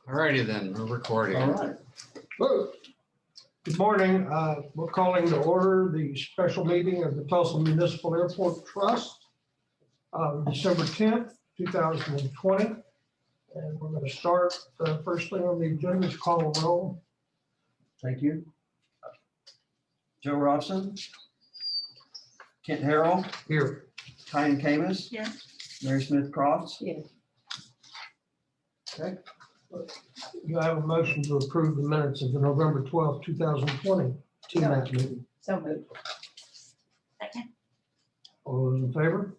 All righty then, we're recording. All right. Whoa. Good morning. We're calling to order the special meeting of the Tulsa Municipal Airport Trust of December 10th, 2020. And we're going to start first thing on the agenda is call a roll. Thank you. Joe Robson, Kent Harrell, Here. Ryan Camus, Here. Mary Smith Crofts. Here. Okay. You have a motion to approve the minutes of the November 12th, 2020 TMAC meeting. So moved. Second. All those in favor?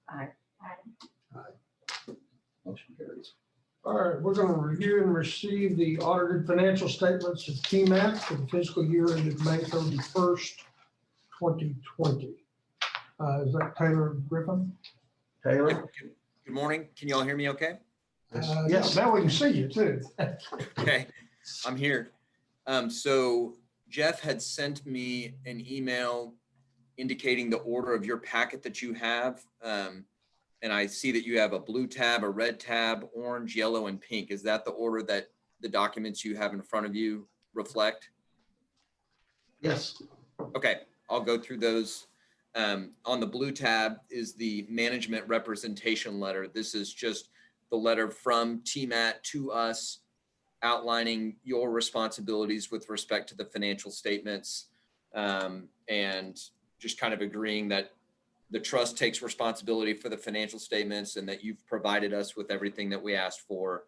Aye. Motion carries. All right, we're going to review and receive the audited financial statements of TMAC for the fiscal year ended May 31st, 2020. Is that Taylor Griffin? Taylor? Good morning. Can you all hear me okay? Yes, now we can see you too. Okay, I'm here. So Jeff had sent me an email indicating the order of your packet that you have. And I see that you have a blue tab, a red tab, orange, yellow, and pink. Is that the order that the documents you have in front of you reflect? Yes. Okay, I'll go through those. On the blue tab is the management representation letter. This is just the letter from TMAT to us outlining your responsibilities with respect to the financial statements, and just kind of agreeing that the trust takes responsibility for the financial statements and that you've provided us with everything that we asked for.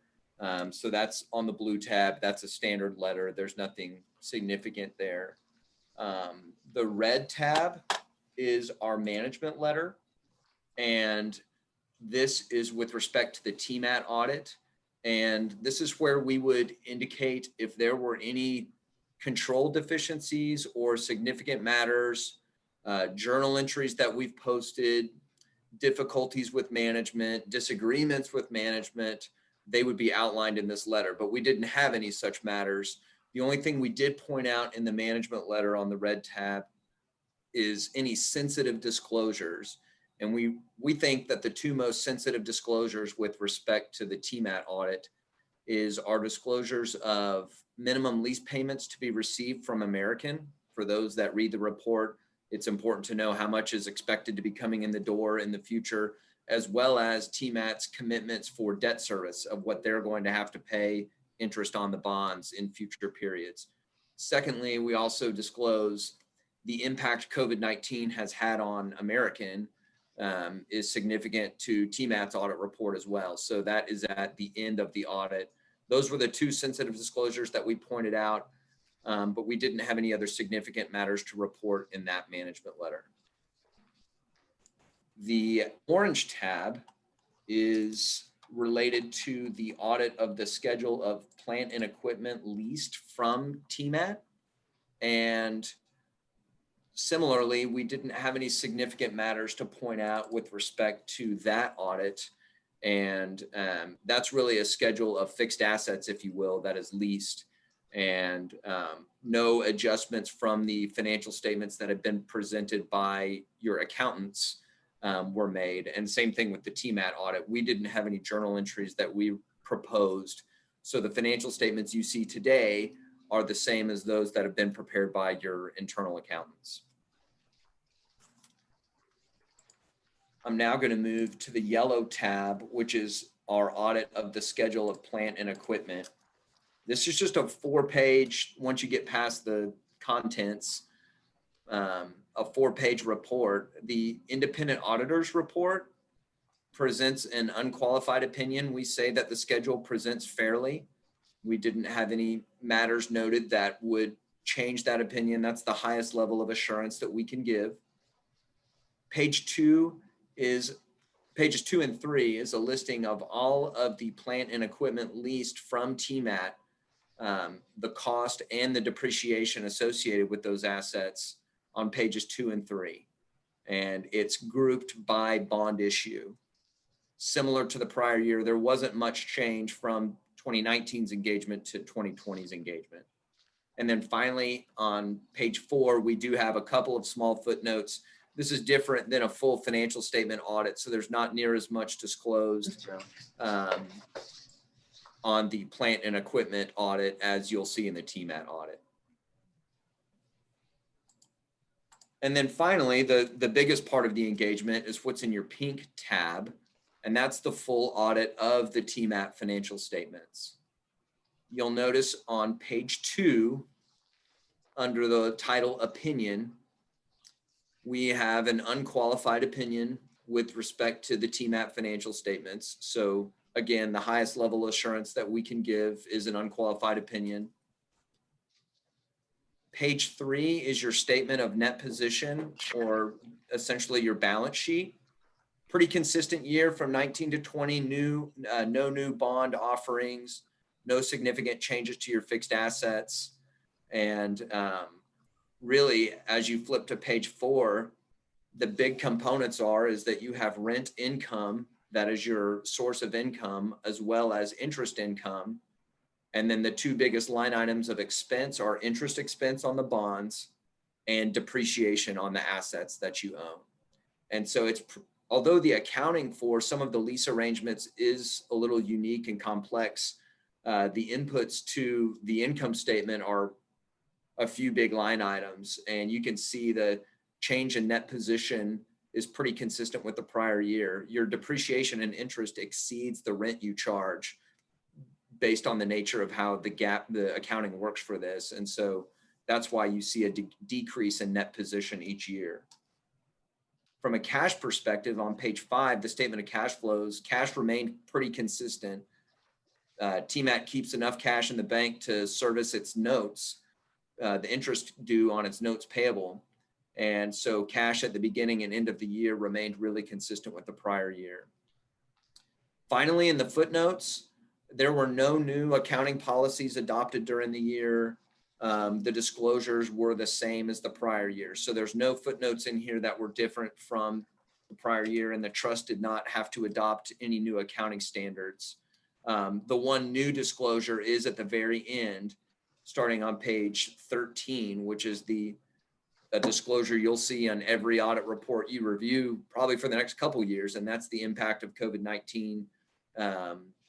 So that's on the blue tab. That's a standard letter. There's nothing significant there. The red tab is our management letter, and this is with respect to the TMAT audit. And this is where we would indicate if there were any control deficiencies or significant matters, journal entries that we've posted, difficulties with management, disagreements with management, they would be outlined in this letter, but we didn't have any such matters. The only thing we did point out in the management letter on the red tab is any sensitive disclosures. And we think that the two most sensitive disclosures with respect to the TMAT audit is our disclosures of minimum lease payments to be received from American. For those that read the report, it's important to know how much is expected to be coming in the door in the future, as well as TMAT's commitments for debt service of what they're going to have to pay interest on the bonds in future periods. Secondly, we also disclose the impact COVID-19 has had on American is significant to TMAT's audit report as well. So that is at the end of the audit. Those were the two sensitive disclosures that we pointed out, but we didn't have any other significant matters to report in that management letter. The orange tab is related to the audit of the schedule of plant and equipment leased from TMAT. And similarly, we didn't have any significant matters to point out with respect to that audit. And that's really a schedule of fixed assets, if you will, that is leased. And no adjustments from the financial statements that have been presented by your accountants were made. And same thing with the TMAT audit. We didn't have any journal entries that we proposed. So the financial statements you see today are the same as those that have been prepared by your internal accountants. I'm now going to move to the yellow tab, which is our audit of the schedule of plant and equipment. This is just a 4-page, once you get past the contents, a 4-page report. The independent auditor's report presents an unqualified opinion. We say that the schedule presents fairly. We didn't have any matters noted that would change that opinion. That's the highest level of assurance that we can give. Pages 2 and 3 is a listing of all of the plant and equipment leased from TMAT, the cost and the depreciation associated with those assets on pages 2 and 3. And it's grouped by bond issue. Similar to the prior year, there wasn't much change from 2019's engagement to 2020's engagement. And then finally, on page 4, we do have a couple of small footnotes. This is different than a full financial statement audit, so there's not near as much disclosed. on the plant and equipment audit, as you'll see in the TMAT audit. And then finally, the biggest part of the engagement is what's in your pink tab, and that's the full audit of the TMAT financial statements. You'll notice on page 2, under the title opinion, we have an unqualified opinion with respect to the TMAT financial statements. So again, the highest level assurance that we can give is an unqualified opinion. Page 3 is your statement of net position, or essentially your balance sheet. Pretty consistent year from 19 to 20, no new bond offerings, no significant changes to your fixed assets. And really, as you flip to page 4, the big components is that you have rent income, that is your source of income, as well as interest income. And then the two biggest line items of expense are interest expense on the bonds and depreciation on the assets that you own. And so although the accounting for some of the lease arrangements is a little unique and complex, the inputs to the income statement are a few big line items. And you can see the change in net position is pretty consistent with the prior year. Your depreciation and interest exceeds the rent you charge, based on the nature of how the accounting works for this. And so that's why you see a decrease in net position each year. From a cash perspective, on page 5, the statement of cash flows, cash remained pretty consistent. TMAT keeps enough cash in the bank to service its notes, the interest due on its notes payable. And so cash at the beginning and end of the year remained really consistent with the prior year. Finally, in the footnotes, there were no new accounting policies adopted during the year. The disclosures were the same as the prior year. So there's no footnotes in here that were different from the prior year, and the trust did not have to adopt any new accounting standards. The one new disclosure is at the very end, starting on page 13, which is a disclosure you'll see on every audit report you review probably for the next couple of years, and that's the impact of COVID-19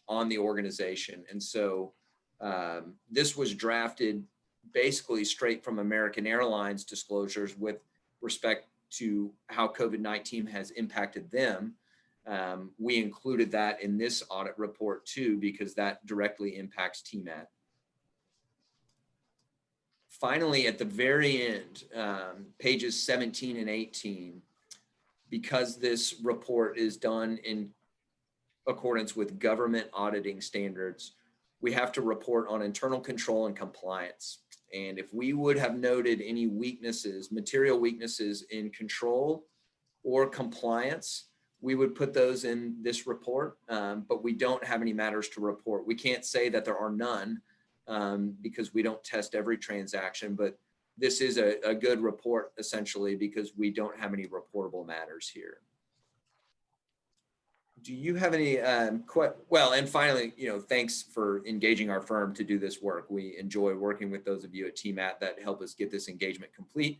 on the organization. And so this was drafted basically straight from American Airlines disclosures with respect to how COVID-19 has impacted them. We included that in this audit report too, because that directly impacts TMAT. Finally, at the very end, pages 17 and 18, because this report is done in accordance with government auditing standards, we have to report on internal control and compliance. And if we would have noted any weaknesses, material weaknesses in control or compliance, we would put those in this report, but we don't have any matters to report. We can't say that there are none because we don't test every transaction, but this is a good report essentially because we don't have any reportable matters here. Do you have any, well, and finally, thanks for engaging our firm to do this work. We enjoy working with those of you at TMAT that help us get this engagement complete.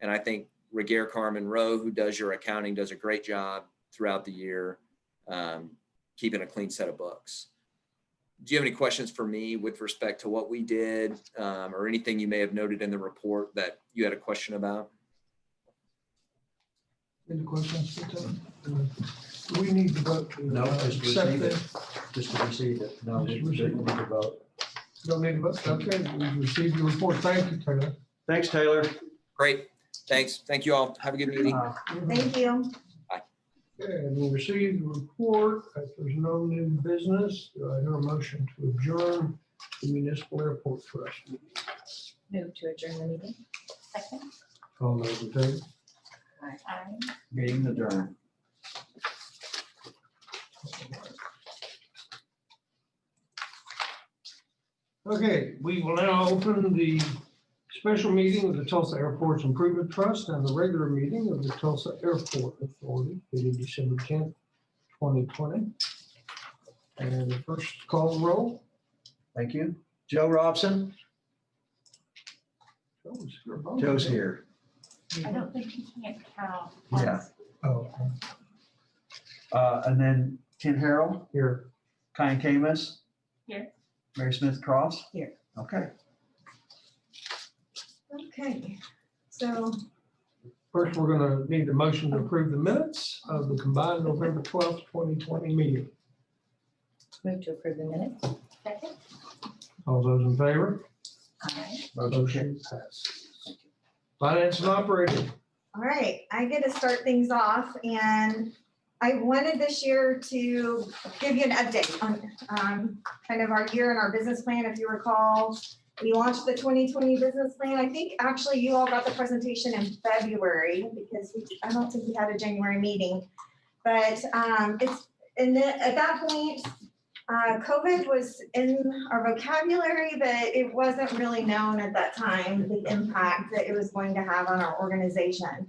And I think Regeer Carmen Rowe, who does your accounting, does a great job throughout the year, keeping a clean set of books. Do you have any questions for me with respect to what we did or anything you may have noted in the report that you had a question about? Any questions? Do we need to vote to No, just accept receive it. it? Just to receive it. No, we didn't need to vote. Don't need to vote? Okay, we've received your report. Thank you, Taylor. Thanks, Taylor. Great. Thanks. Thank you all. Have a good meeting. Thank you. Okay, and we received the report. If there's no new business, do I hear a motion to adjourn the Municipal Airport Trust? Move to adjourn the meeting. Second. All those in favor? Aye. Meeting adjourned. Okay, we will now open the special meeting of the Tulsa Airports Improvement Trust and the regular meeting of the Tulsa Airport Authority, dated December 10th, 2020. And the first call roll. Thank you. Joe Robson. Joe's here. I don't think you can't count. Yeah. Oh, And then Ken Harrell, here. Kyan Camus, Here. Mary Smith Cross? Here. Okay. Okay, so First, we're gonna need a motion to approve the minutes of the combined November 12th, 2020 meeting. Move to approve the minutes. Second. All those in favor? Aye. Motion passes. Finance and operating. all right, I get to start things off, and I wanted this year to give you an update on kind of our year and our business plan. If you recall, we launched the 2020 business plan. I think actually you all got the presentation in February because I don't think we had a January meeting. But at that point, COVID was in our vocabulary, but it wasn't really known at that time, the impact that it was going to have on our organization.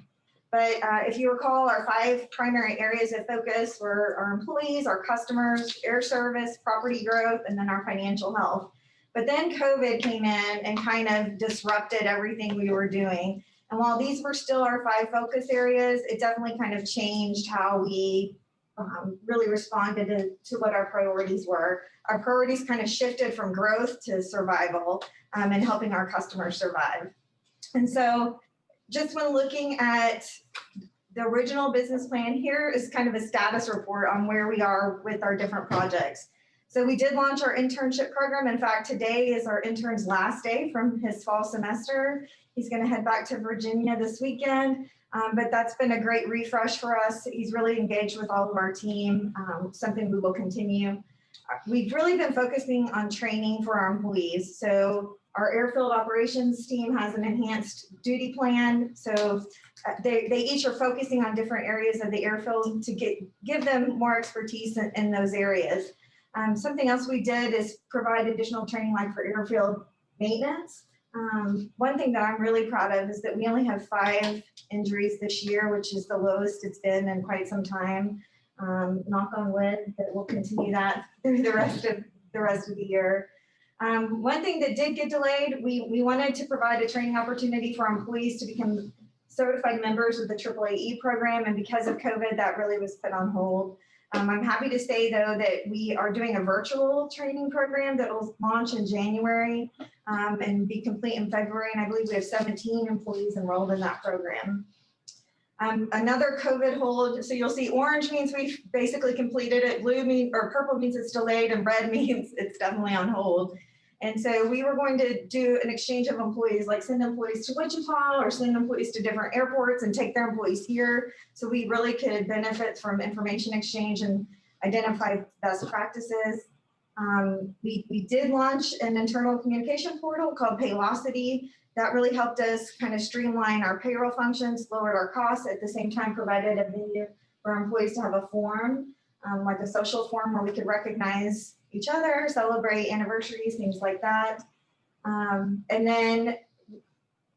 But if you recall, our 5 primary areas of focus were our employees, our customers, air service, property growth, and then our financial health. But then COVID came in and kind of disrupted everything we were doing. And while these were still our 5 focus areas, it definitely kind of changed how we really responded to what our priorities were. Our priorities kind of shifted from growth to survival and helping our customers survive. And so just when looking at the original business plan, here is kind of a status report on where we are with our different projects. So we did launch our internship program. In fact, today is our intern's last day from his fall semester. He's going to head back to Virginia this weekend, but that's been a great refresh for us. He's really engaged with all of our team, something we will continue. We've really been focusing on training for our employees. So our airfield operations team has an enhanced duty plan. So they each are focusing on different areas of the airfield to give them more expertise in those areas. Something else we did is provide additional training like for airfield maintenance. One thing that I'm really proud of is that we only have 5 injuries this year, which is the lowest it's been in quite some time. Knock on wood, that we'll continue that through the rest of the year. One thing that did get delayed, we wanted to provide a training opportunity for our employees to become certified members of the AAAE program, and because of COVID, that really was put on hold. I'm happy to say, though, that we are doing a virtual training program that will launch in January and be complete in February. And I believe we have 17 employees enrolled in that program. Another COVID hold. So you'll see orange means we've basically completed it. Blue means, or purple means it's delayed, and red means it's definitely on hold. And so we were going to do an exchange of employees, like send employees to Wichita or send employees to different airports and take their employees here. So we really could benefit from information exchange and identify best practices. We did launch an internal communication portal called Paylocity. That really helped us kind of streamline our payroll functions, lowered our costs, at the same time provided a venue for our employees to have a forum, like a social forum where we could recognize each other, celebrate anniversaries, things like that. And then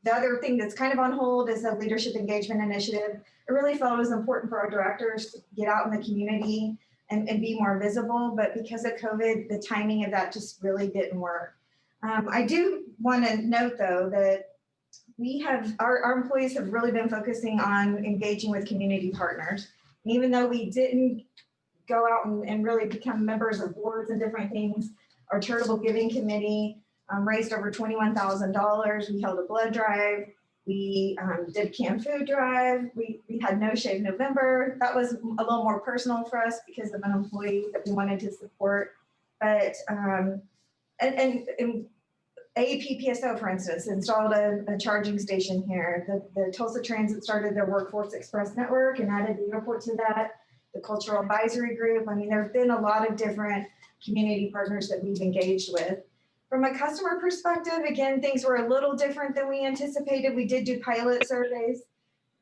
the other thing that's kind of on hold is a leadership engagement initiative. I really felt it was important for our directors to get out in the community and be more visible, but because of COVID, the timing of that just really didn't work. I do want to note, though, that we have our employees have really been focusing on engaging with community partners. And even though we didn't go out and really become members of boards and different things, our charitable giving committee raised over $21,000. We held a blood drive. We did canned food drive. We had No Shave November. That was a little more personal for us because of an employee that we wanted to support. But and APPSO, for instance, installed a charging station here. The Tulsa Transit started their Workforce Express network and added the airport to that. The Cultural Advisory Group. I mean, there have been a lot of different community partners that we've engaged with. From a customer perspective, again, things were a little different than we anticipated. We did do pilot surveys.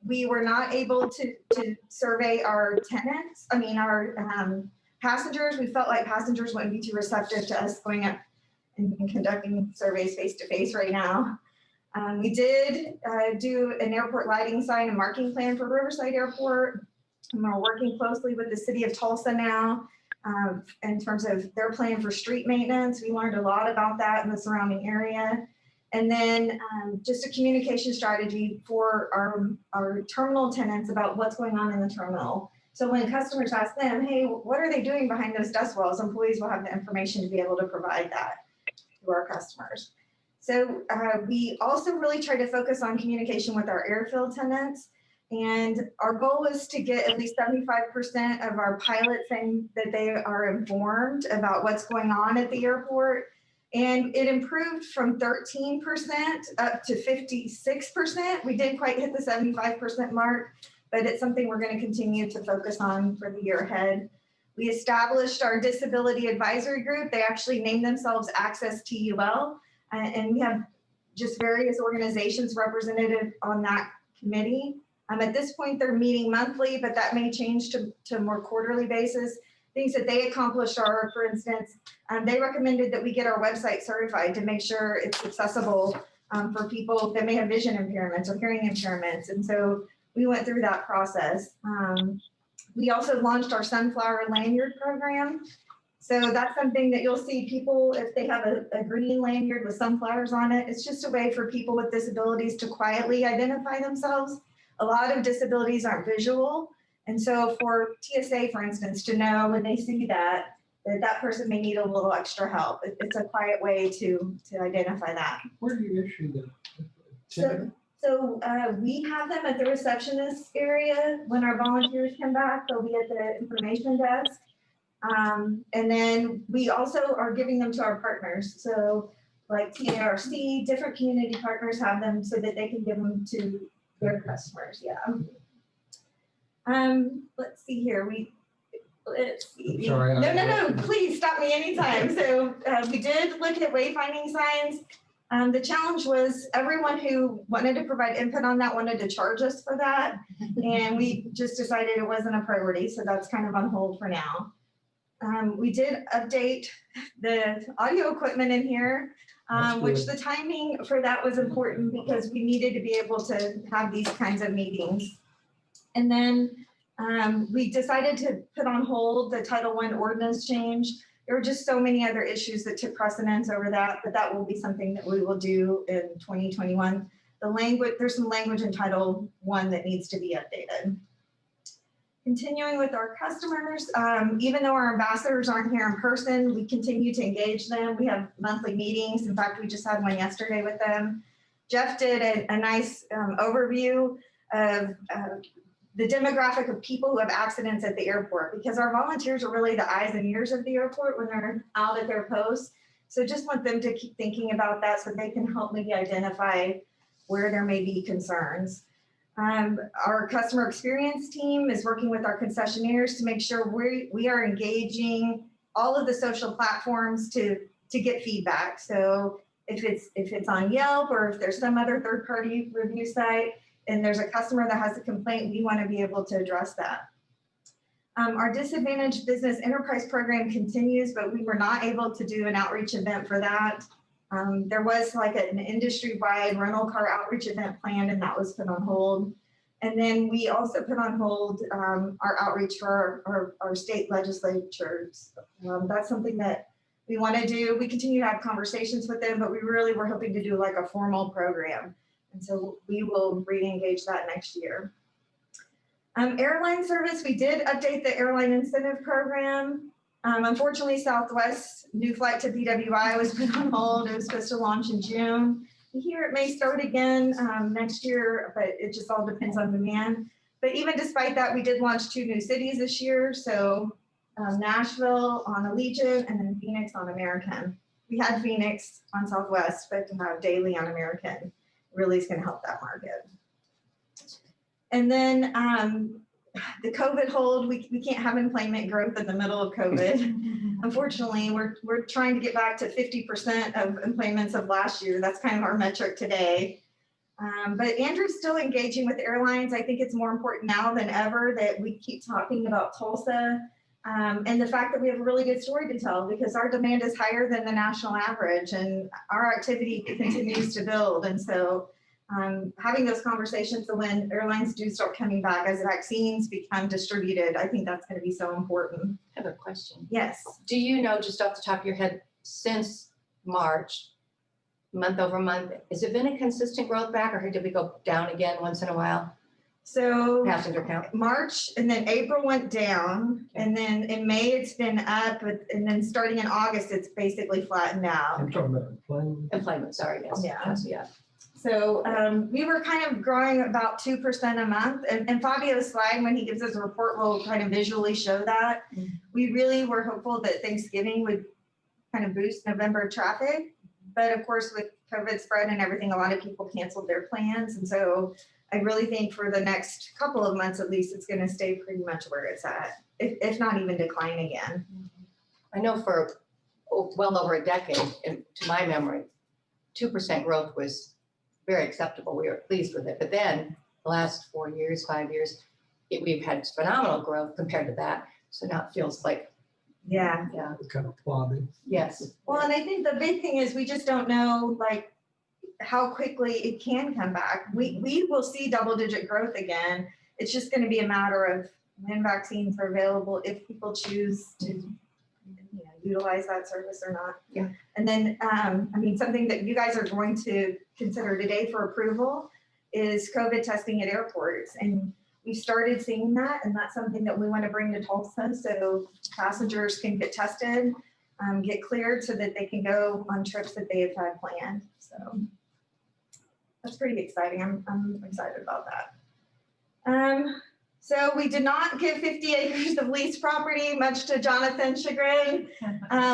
We were not able to survey our tenants. I mean, our passengers. We felt like passengers wouldn't be too receptive to us going up and conducting surveys face-to-face right now. We did do an airport lighting sign and marking plan for Riverside Airport. And we're working closely with the city of Tulsa now in terms of their plan for street maintenance. We learned a lot about that in the surrounding area. And then just a communication strategy for our terminal tenants about what's going on in the terminal. So when customers ask them, hey, what are they doing behind those dust wells? Employees will have the information to be able to provide that to our customers. So we also really try to focus on communication with our airfield tenants. And our goal is to get at least 75% of our pilots saying that they are informed about what's going on at the airport. And it improved from 13% up to 56%. We didn't quite hit the 75% mark, but it's something we're going to continue to focus on for the year ahead. We established our disability advisory group. They actually named themselves Access TUL, and we have just various organizations represented on that committee. At this point, they're meeting monthly, but that may change to a more quarterly basis. Things that they accomplished are, for instance, they recommended that we get our website certified to make sure it's accessible for people that may have vision impairments or hearing impairments. And so we went through that process. We also launched our Sunflower Lanyard program. So that's something that you'll see people, if they have a green lanyard with sunflowers on it, it's just a way for people with disabilities to quietly identify themselves. A lot of disabilities aren't visual. And so for TSA, for instance, to know when they see that person may need a little extra help. It's a quiet way to identify that. Where do you issue them? So we have them at the receptionist area. When our volunteers come back, they'll be at the information desk. And then we also are giving them to our partners. So like TARC, different community partners have them so that they can give them to their customers. Yeah. Let's see here. Let's see. Sorry, No. Please stop me anytime. So we did look at wayfinding signs. The challenge was everyone who wanted to provide input on that wanted to charge us for that. And we just decided it wasn't a priority. So that's kind of on hold for now. We did update the audio equipment in here, which the timing for that was important because we needed to be able to have these kinds of meetings. And then we decided to put on hold the Title I ordinance change. There were just so many other issues that took precedence over that, but that will be something that we will do in 2021. There's some language in Title I that needs to be updated. Continuing with our customers, even though our ambassadors aren't here in person, we continue to engage them. We have monthly meetings. In fact, we just had one yesterday with them. Jeff did a nice overview of the demographic of people who have accidents at the airport, because our volunteers are really the eyes and ears of the airport when they're out at their posts. So just want them to keep thinking about that so they can help maybe identify where there may be concerns. Our customer experience team is working with our concessionaires to make sure we are engaging all of the social platforms to get feedback. So if it's on Yelp or if there's some other third-party review site and there's a customer that has a complaint, we want to be able to address that. Our disadvantaged business enterprise program continues, but we were not able to do an outreach event for that. There was like an industry-wide rental car outreach event planned, and that was put on hold. And then we also put on hold our outreach for our state legislatures. That's something that we want to do. We continue to have conversations with them, but we really were hoping to do like a formal program. And so we will re-engage that next year. Airline service, we did update the airline incentive program. Unfortunately, Southwest new flight to BWI was put on hold. It was supposed to launch in June. Here it may start again next year, but it just all depends on demand. But even despite that, we did launch 2 new cities this year. So Nashville on Allegiant and then Phoenix on American. We had Phoenix on Southwest, but to have daily on American really is going to help that market. And then the COVID hold, we can't have employment growth in the middle of COVID. Unfortunately, we're trying to get back to 50% of employments of last year. That's kind of our metric today. But Andrew's still engaging with airlines. I think it's more important now than ever that we keep talking about Tulsa and the fact that we have a really good story to tell, because our demand is higher than the national average and our activity continues to build. And so having those conversations, so when airlines do start coming back as vaccines become distributed, I think that's going to be so important. I have a question. Yes. Do you know, just off the top of your head, since March, month over month, has it been a consistent growth back, or did we go down again once in a while? So Passenger count. March and then April went down, and then in May it's been up, and then starting in August, it's basically flattened out. I'm talking about plane. Employment, sorry, yes. Yeah. Yes, yeah. So we were kind of growing about 2% a month, and Fabio's slide, when he gives us a report, will kind of visually show that. We really were hopeful that Thanksgiving would kind of boost November traffic, but of course with COVID spread and everything, a lot of people canceled their plans, and so I really think for the next couple of months at least, it's gonna stay pretty much where it's at, if not even decline again. I know for well over a decade, and to my memory, 2% growth was very acceptable. We were pleased with it. But then the last 4 years, 5 years, we've had phenomenal growth compared to that. So now it feels like, Yeah. yeah, Kind of plodding. yes. Well, and I think the big thing is we just don't know like how quickly it can come back. We will see double-digit growth again. It's just going to be a matter of when vaccines are available, if people choose to utilize that service or not. Yeah. And then, I mean, something that you guys are going to consider today for approval is COVID testing at airports. And we started seeing that, and that's something that we want to bring to Tulsa so passengers can get tested, get cleared so that they can go on trips that they have had planned. So that's pretty exciting. I'm excited about that. So we did not give 50 acres of leased property, much to Jonathan's chagrin.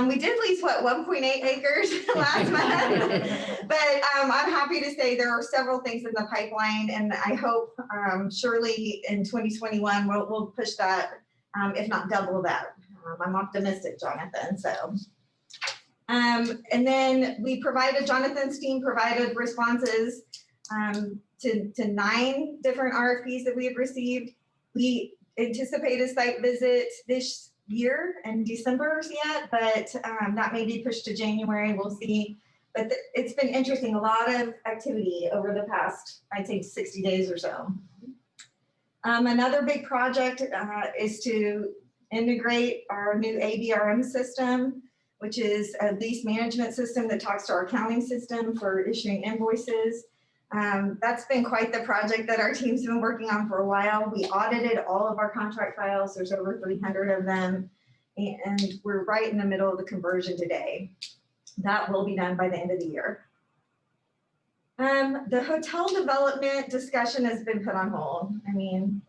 We did lease, 1.8 acres last month? But I'm happy to say there are several things in the pipeline, and I hope surely in 2021 we'll push that, if not double that. I'm optimistic, Jonathan. So, and then Jonathan's team provided responses to 9 different RFPs that we have received. We anticipate a site visit this year in December yet, but that may be pushed to January. We'll see. But it's been interesting, a lot of activity over the past, I'd say 60 days or so. Another big project is to integrate our new ABRM system, which is a lease management system that talks to our accounting system for issuing invoices. That's been quite the project that our team's been working on for a while. We audited all of our contract files. There's over 300 of them, and we're right in the middle of the conversion today. That will be done by the end of the year. The hotel development discussion has been put on hold. I mean,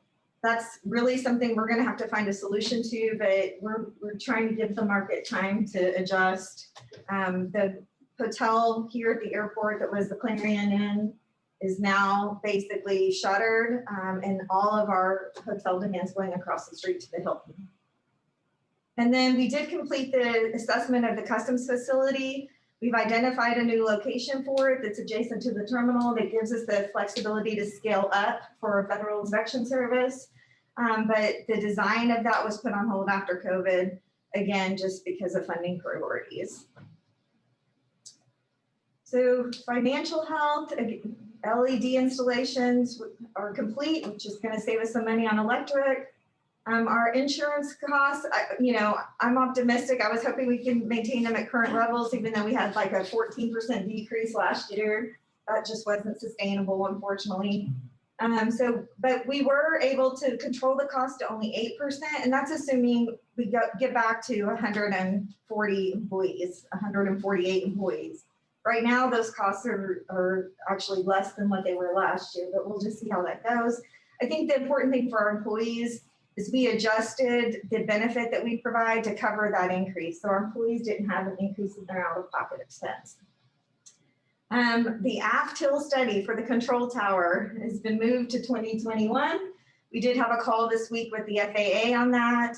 that's really something we're gonna have to find a solution to, but we're trying to give the market time to adjust. The hotel here at the airport that was the Clarion Inn is now basically shuttered, and all of our hotel demands going across the street to the Hilton. And then we did complete the assessment of the customs facility. We've identified a new location for it that's adjacent to the terminal that gives us the flexibility to scale up for a federal inspection service. But the design of that was put on hold after COVID, again, just because of funding priorities. So financial health, LED installations are complete, which is going to save us some money on electric. Our insurance costs, I'm optimistic. I was hoping we can maintain them at current levels, even though we had like a 14% decrease last year. That just wasn't sustainable, unfortunately. But we were able to control the cost to only 8%, and that's assuming we get back to 140 employees, 148 employees. Right now, those costs are actually less than what they were last year, but we'll just see how that goes. I think the important thing for our employees is we adjusted the benefit that we provide to cover that increase. So our employees didn't have an increase in their out-of-pocket expense. The aft hill study for the control tower has been moved to 2021. We did have a call this week with the FAA on that.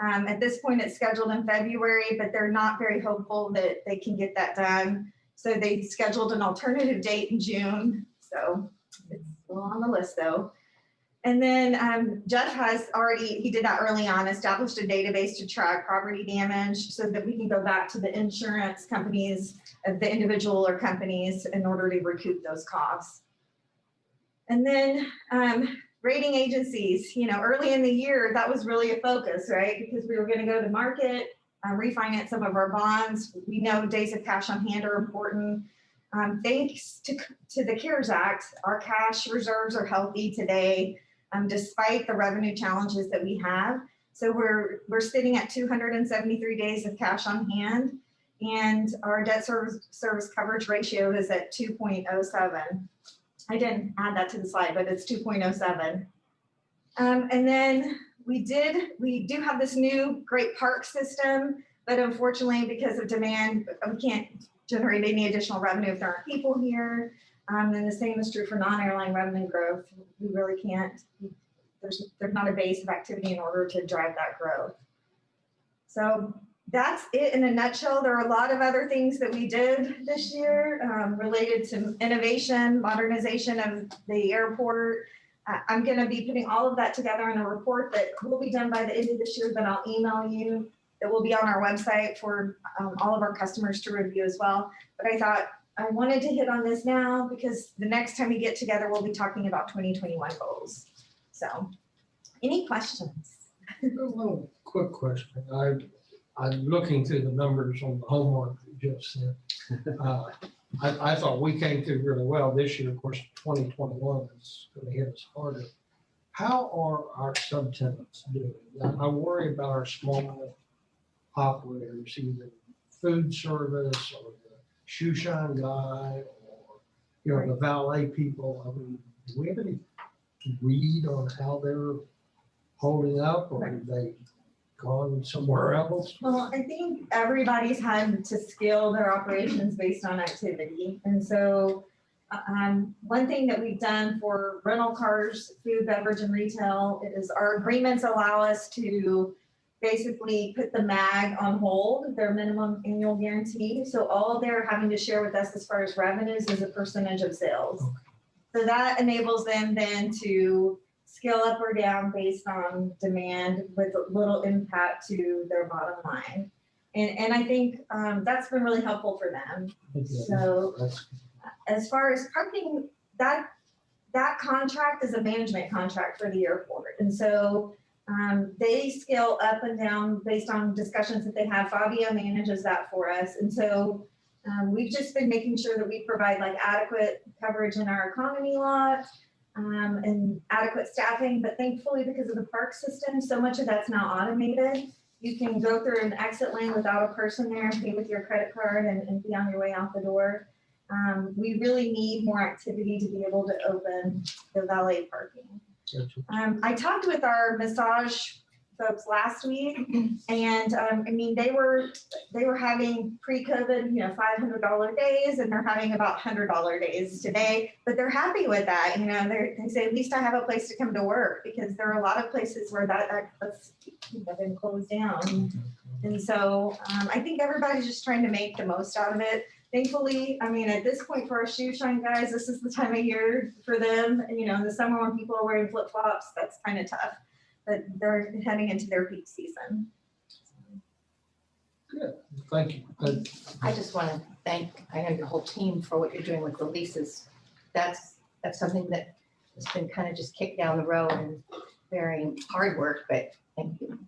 At this point, it's scheduled in February, but they're not very hopeful that they can get that done. So they scheduled an alternative date in June. So it's still on the list though. And then Jeff has already, he did that early on, established a database to track property damage so that we can go back to the insurance companies, the individual or companies, in order to recoup those costs. And then rating agencies, early in the year, that was really a focus, right? Because we were going to go to market, refinance some of our bonds. We know days of cash on hand are important. Thanks to the CARES Act, our cash reserves are healthy today. despite the revenue challenges that we have. So we're sitting at 273 days of cash on hand, and our debt service coverage ratio is at 2.07. I didn't add that to the slide, but it's 2.07. And then we do have this new great park system, but unfortunately, because of demand, we can't generate any additional revenue if there aren't people here. And the same is true for non-airline revenue growth. We really can't, there's not a base of activity in order to drive that growth. So that's it in a nutshell. There are a lot of other things that we did this year related to innovation, modernization of the airport. I'm going to be putting all of that together in a report that will be done by the end of this year, that I'll email you. That will be on our website for all of our customers to review as well. But I thought I wanted to hit on this now because the next time we get together, we'll be talking about 2021 goals. So, any questions? A little quick question. I'm looking through the numbers on the homework that you just sent. I thought we came through really well this year. Of course, 2021 is going to hit us harder. How are our subtenants doing? I worry about our small operators, either food service or the shoe shine guy or the valet people. I mean, do we have any read on how they're holding up, or have they gone somewhere else? Well, I think everybody's had to scale their operations based on activity. And so one thing that we've done for rental cars, food, beverage, and retail is our agreements allow us to basically put the MAG on hold, their minimum annual guarantee. So all they're having to share with us as far as revenues is a percentage of sales. Okay. So that enables them then to scale up or down based on demand with little impact to their bottom line. And I think that's been really helpful for them. So as far as parking, that contract is a management contract for the airport. And so they scale up and down based on discussions that they have. Fabio manages that for us. And so we've just been making sure that we provide like adequate coverage in our economy lot and adequate staffing. But thankfully, because of the park system, so much of that's now automated. You can go through an exit lane without a person there, pay with your credit card and be on your way out the door. We really need more activity to be able to open the valet parking. I talked with our massage folks last week, and I mean they were having pre-COVID, $500 days, and they're having about $100 days today. But they're happy with that, They say at least I have a place to come to work, because there are a lot of places where that's been closed down, and so I think everybody's just trying to make the most out of it. Thankfully, I mean, at this point for our shoe shine guys, this is the time of year for them. In the summer when people are wearing flip-flops, that's kind of tough. But they're heading into their peak season. Good, thank you. I just want to thank, I know your whole team for what you're doing with the leases. That's something that has been kind of just kicked down the road and very hard work, but thank you.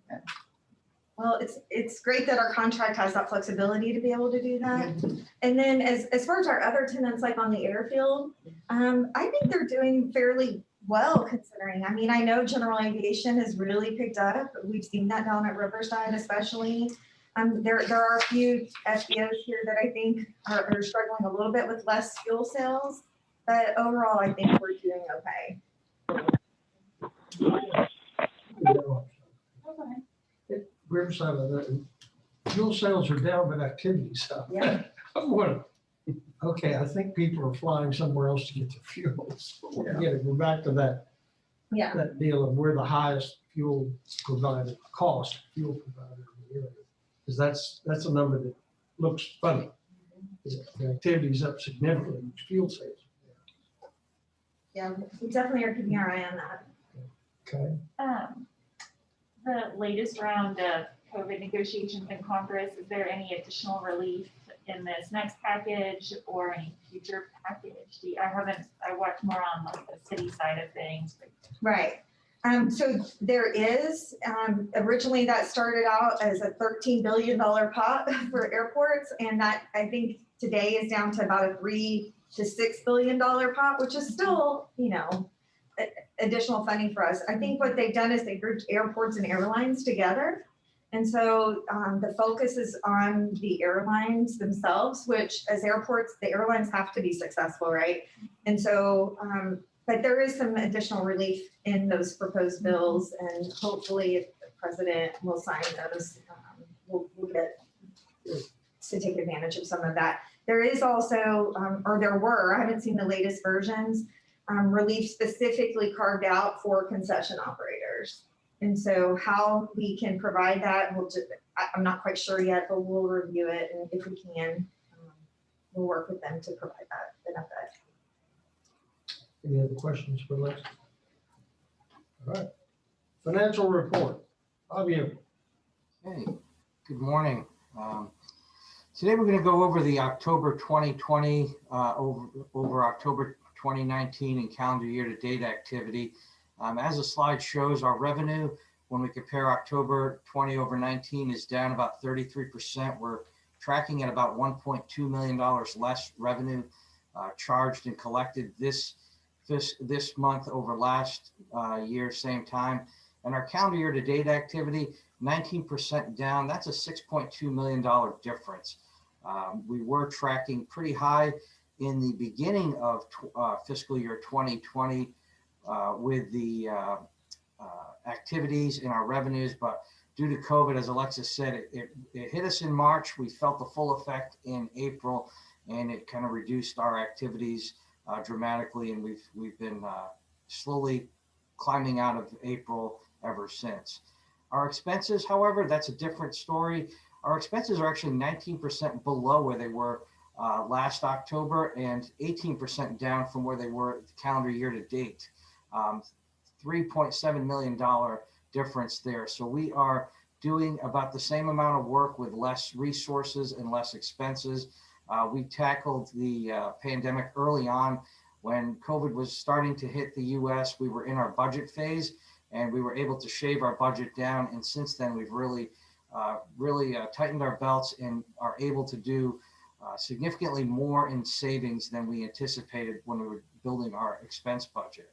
Well, it's great that our contract has that flexibility to be able to do that. And then as far as our other tenants, like on the airfield, I think they're doing fairly well considering. I mean, I know general aviation has really picked up. We've seen that down at Riverside especially. There are a few FBOs here that I think are struggling a little bit with less fuel sales, but overall I think we're doing okay. Riverside, fuel sales are down, but activities up. Yeah. I'm wondering, okay, I think people are flying somewhere else to get their fuel. So we're back to that deal of we're the highest fuel provider, cost fuel provider in the area. Because that's a number that looks funny. The activity's up significantly, fuel sales. Yeah, we definitely are keeping our eye on that. Okay. The latest round of COVID negotiations in Congress, is there any additional relief in this next package or any future package? I watched more on like the city side of things. Right. So there is, originally that started out as a $13 billion pot for airports. And that I think today is down to about a $3 to $6 billion pot, which is still, additional funding for us. I think what they've done is they grouped airports and airlines together. And so the focus is on the airlines themselves, which as airports, the airlines have to be successful, right? And so, but there is some additional relief in those proposed bills, and hopefully if the president will sign those, we'll get to take advantage of some of that. There is also, or there were, I haven't seen the latest versions, relief specifically carved out for concession operators. And so how we can provide that, I'm not quite sure yet, but we'll review it. And if we can, we'll work with them to provide that benefit. Any other questions for Lex? All right. Financial report. Javier. Hey, good morning. Today we're going to go over the October 2020 over October 2019 and calendar year to date activity. As the slide shows, our revenue when we compare October 20 over 19 is down about 33%. We're tracking at about $1.2 million less revenue charged and collected this month over last year, same time. And our calendar year to date activity, 19% down. That's a $6.2 million difference. We were tracking pretty high in the beginning of fiscal year 2020 with the activities in our revenues, but due to COVID, as Alexis said, it hit us in March. We felt the full effect in April, and it kind of reduced our activities dramatically, and we've been slowly climbing out of April ever since. Our expenses, however, that's a different story. Our expenses are actually 19% below where they were last October and 18% down from where they were the calendar year to date. $3.7 million difference there. So we are doing about the same amount of work with less resources and less expenses. We tackled the pandemic early on when COVID was starting to hit the US. We were in our budget phase and we were able to shave our budget down. And since then, we've really tightened our belts and are able to do significantly more in savings than we anticipated when we were building our expense budget.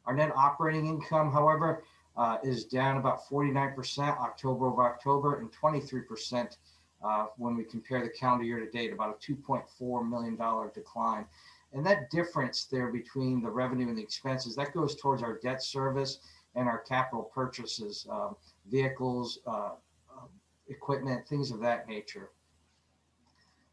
Our net operating income, however, is down about 49% October over October and 23% when we compare the calendar year to date, about a $2.4 million decline. And that difference there between the revenue and the expenses, that goes towards our debt service and our capital purchases, vehicles, equipment, things of that nature.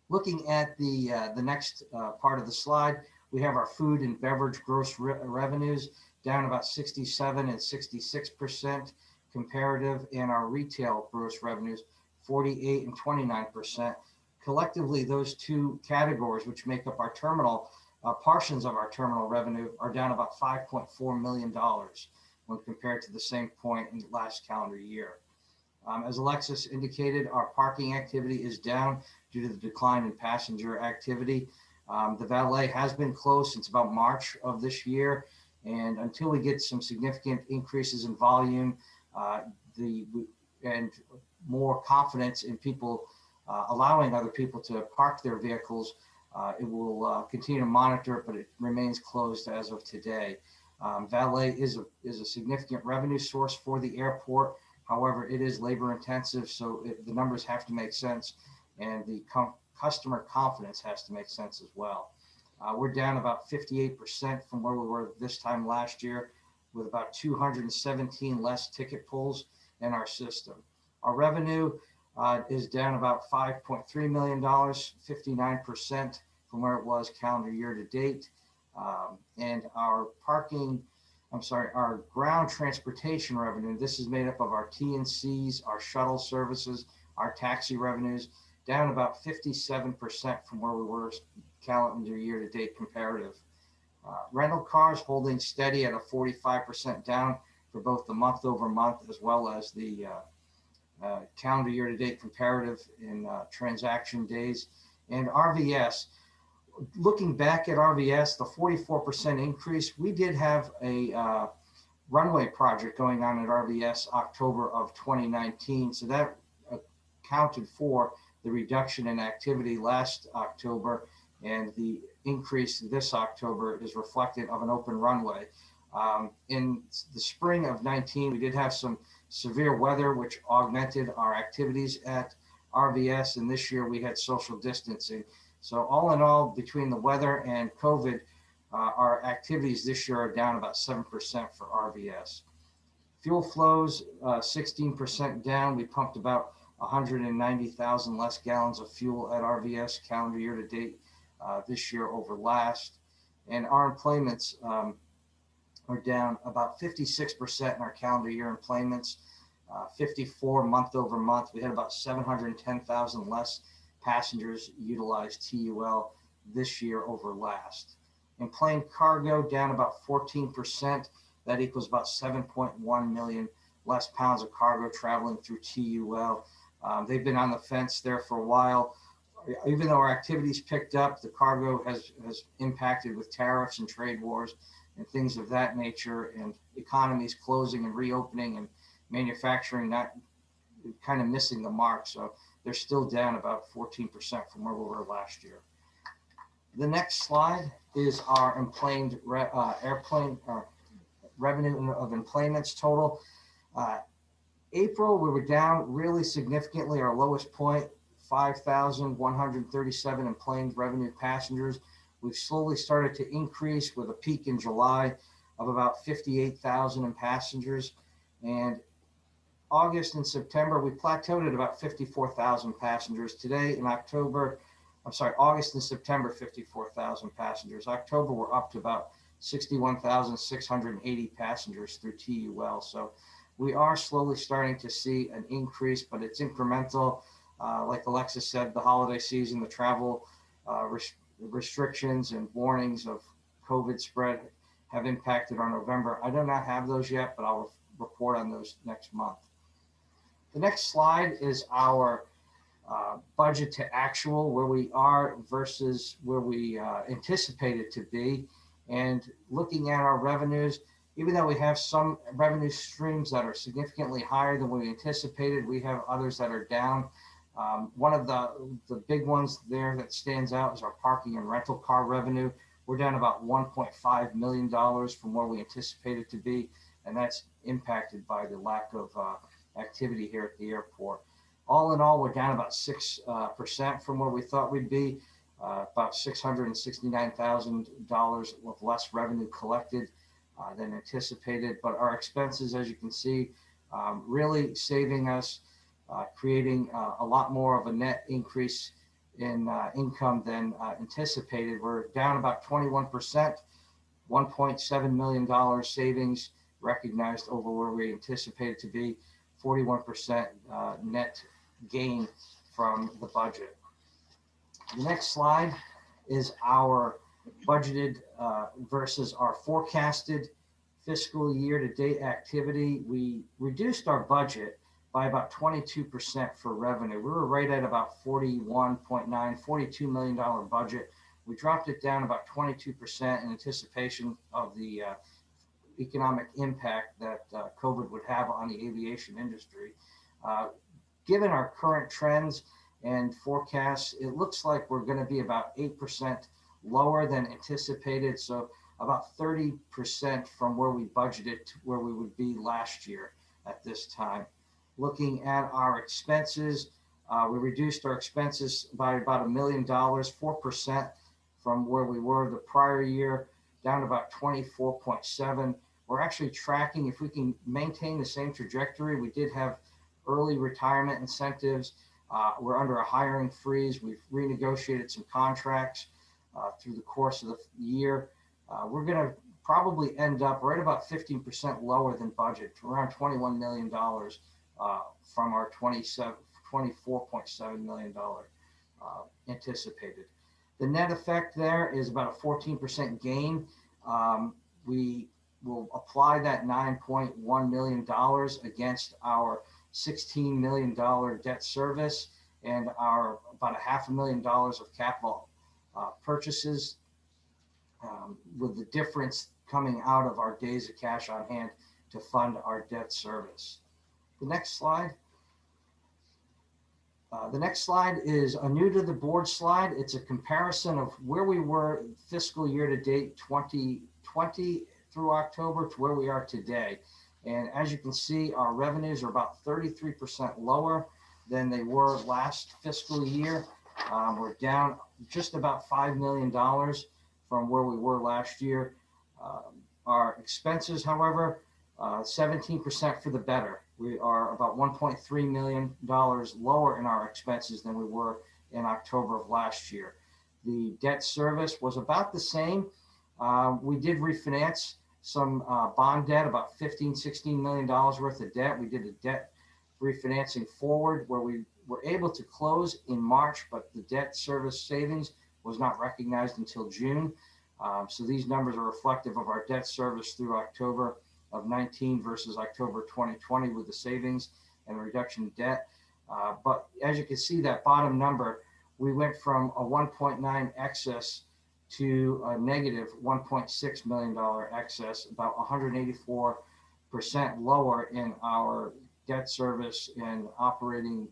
Looking at the next part of the slide, we have our food and beverage gross revenues down about 67 and 66% comparative, and our retail gross revenues 48 and 29%. Collectively, those two categories, which make up our terminal portions of our terminal revenue, are down about $5.4 million when compared to the same point in the last calendar year. As Alexis indicated, our parking activity is down due to the decline in passenger activity. The valet has been closed since about March of this year. And until we get some significant increases in volume and more confidence in people allowing other people to park their vehicles, it will continue to monitor it, but it remains closed as of today. Valet is a significant revenue source for the airport. However, it is labor intensive, so the numbers have to make sense, and the customer confidence has to make sense as well. We're down about 58% from where we were this time last year, with about 217 less ticket pulls in our system. Our revenue is down about $5.3 million, 59% from where it was calendar year to date. And our ground transportation revenue, this is made up of our T&Cs, our shuttle services, our taxi revenues, down about 57% from where we were calendar year to date comparative. Rental cars holding steady at a 45% down for both the month over month as well as the calendar year to date comparative in transaction days. And RVS, looking back at RVS, the 44% increase, we did have a runway project going on at RVS October of 2019. So that accounted for the reduction in activity last October, and the increase this October is reflective of an open runway. In the spring of 19, we did have some severe weather, which augmented our activities at RVS. And this year we had social distancing. So all in all, between the weather and COVID, our activities this year are down about 7% for RVS. Fuel flows, 16% down. We pumped about 190,000 less gallons of fuel at RVS calendar year to date this year over last. And our employments are down about 56% in our calendar year employments, 54 month over month. We had about 710,000 less passengers utilize TUL this year over last. In plane cargo down about 14%. That equals about 7.1 million less pounds of cargo traveling through TUL. They've been on the fence there for a while. Even though our activities picked up, the cargo has impacted with tariffs and trade wars and things of that nature, and economies closing and reopening and manufacturing not kind of missing the mark. So they're still down about 14% from where we were last year. The next slide is our airplane revenue of employments total. April, we were down really significantly, our lowest point, 5,137 enplaned revenue passengers. We've slowly started to increase with a peak in July of about 58,000 in passengers. And August and September, we plateaued at about 54,000 passengers. Today in August and September, 54,000 passengers. October, we're up to about 61,680 passengers through TUL. So we are slowly starting to see an increase, but it's incremental. Like Alexis said, the holiday season, the travel restrictions and warnings of COVID spread have impacted our November. I do not have those yet, but I'll report on those next month. The next slide is our budget to actual, where we are versus where we anticipated to be. And looking at our revenues, even though we have some revenue streams that are significantly higher than we anticipated, we have others that are down. One of the big ones there that stands out is our parking and rental car revenue. We're down about $1.5 million from where we anticipated to be, and that's impacted by the lack of activity here at the airport. All in all, we're down about 6% from where we thought we'd be, about $669,000 with less revenue collected than anticipated. But our expenses, as you can see, really saving us, creating a lot more of a net increase in income than anticipated. We're down about 21%, $1.7 million savings recognized over where we anticipated to be, 41% net gain from the budget. The next slide is our budgeted versus our forecasted fiscal year to date activity. We reduced our budget by about 22% for revenue. We were right at about $42 million budget. We dropped it down about 22% in anticipation of the economic impact that COVID would have on the aviation industry. Given our current trends and forecasts, it looks like we're going to be about 8% lower than anticipated. So about 30% from where we budgeted to where we would be last year at this time. Looking at our expenses, we reduced our expenses by about $1 million, 4% from where we were the prior year, down to about 24.7. We're actually tracking, if we can maintain the same trajectory. We did have early retirement incentives. We're under a hiring freeze. We've renegotiated some contracts through the course of the year. We're going to probably end up right about 15% lower than budget, around $21 million from our $24.7 million anticipated. The net effect there is about a 14% gain. We will apply that $9.1 million against our $16 million debt service and our about $500,000 of capital purchases, with the difference coming out of our days of cash on hand to fund our debt service. The next slide. The next slide is a new to the board slide. It's a comparison of where we were fiscal year to date 2020 through October to where we are today. And as you can see, our revenues are about 33% lower than they were last fiscal year. We're down just about $5 million from where we were last year. Our expenses, however, 17% for the better. We are about $1.3 million lower in our expenses than we were in October of last year. The debt service was about the same. We did refinance some bond debt, about $16 million worth of debt. We did a debt refinancing forward where we were able to close in March, but the debt service savings was not recognized until June. So these numbers are reflective of our debt service through October of 19 versus October 2020 with the savings and reduction in debt. But as you can see, that bottom number, we went from a 1.9 excess to a negative $1.6 million excess, about 184% lower in our debt service and operating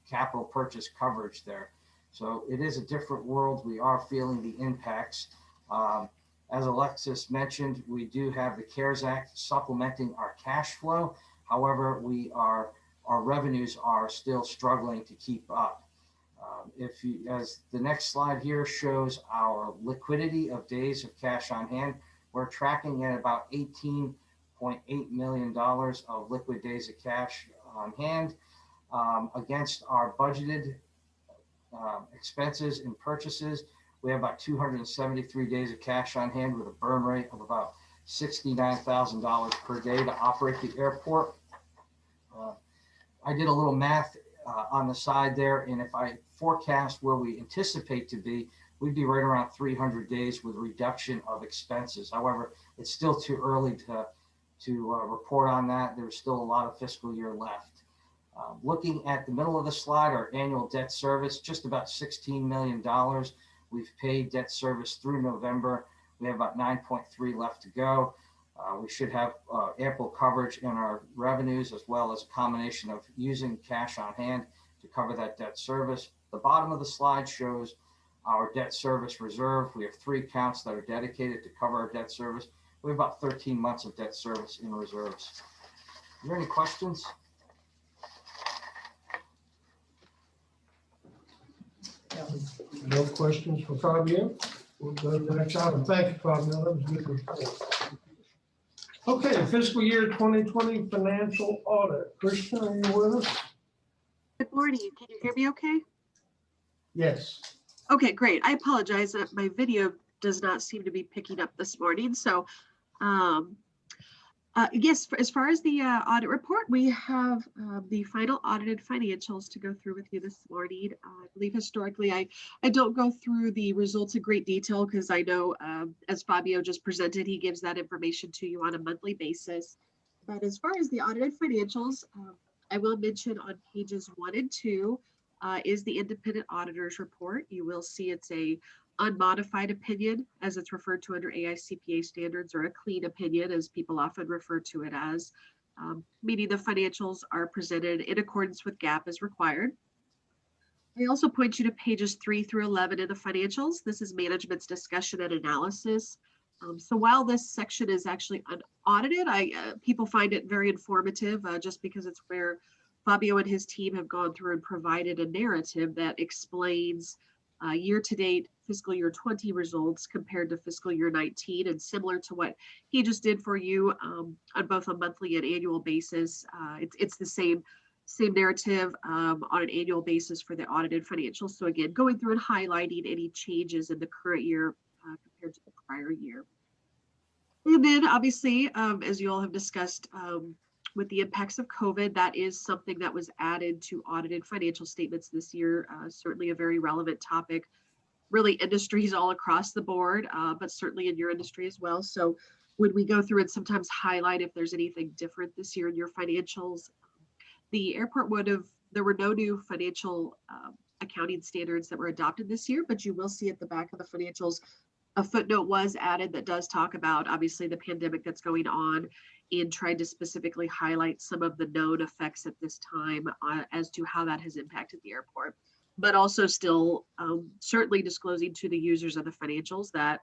capital purchase coverage there. So it is a different world. We are feeling the impacts. As Alexis mentioned, we do have the CARES Act supplementing our cash flow. However, our revenues are still struggling to keep up. As the next slide here shows our liquidity of days of cash on hand, we're tracking at about $18.8 million of liquid days of cash on hand against our budgeted expenses and purchases. We have about 273 days of cash on hand with a burn rate of about $69,000 per day to operate the airport. I did a little math on the side there, and if I forecast where we anticipate to be, we'd be right around 300 days with reduction of expenses. However, it's still too early to report on that. There's still a lot of fiscal year left. Looking at the middle of the slide, our annual debt service, just about $16 million. We've paid debt service through November. We have about 9.3 left to go. We should have ample coverage in our revenues, as well as a combination of using cash on hand to cover that debt service. The bottom of the slide shows our debt service reserve. We have 3 accounts that are dedicated to cover our debt service. We have about 13 months of debt service in reserves. Are there any questions? No questions for Fabio? We'll go to the next item. Thank you, Fabio. That was a good report. Okay, fiscal year 2020 financial audit. Krishna, are you with us? Good morning. Can you hear me okay? Yes. Okay, great. I apologize that my video does not seem to be picking up this morning. So yes, as far as the audit report, we have the final audited financials to go through with you this morning. I believe historically, I don't go through the results in great detail because I know, as Fabio just presented, he gives that information to you on a monthly basis. But as far as the audited financials, I will mention on pages 1 and 2 is the independent auditor's report. You will see it's a unmodified opinion, as it's referred to under AICPA standards, or a clean opinion, as people often refer to it as, meaning the financials are presented in accordance with GAAP as required. I also point you to pages 3 through 11 in the financials. This is management's discussion and analysis. So while this section is actually unaudited, people find it very informative just because it's where Fabio and his team have gone through and provided a narrative that explains year-to-date fiscal year 20 results compared to fiscal year 19, and similar to what he just did for you on both a monthly and annual basis. It's the same narrative on an annual basis for the audited financials. So again, going through and highlighting any changes in the current year compared to the prior year. And then obviously, as you all have discussed, with the impacts of COVID, that is something that was added to audited financial statements this year. Certainly a very relevant topic, really industries all across the board, but certainly in your industry as well. So when we go through and sometimes highlight if there's anything different this year in your financials, the airport there were no new financial accounting standards that were adopted this year, but you will see at the back of the financials, a footnote was added that does talk about obviously the pandemic that's going on, and tried to specifically highlight some of the known effects at this time as to how that has impacted the airport, but also still certainly disclosing to the users of the financials that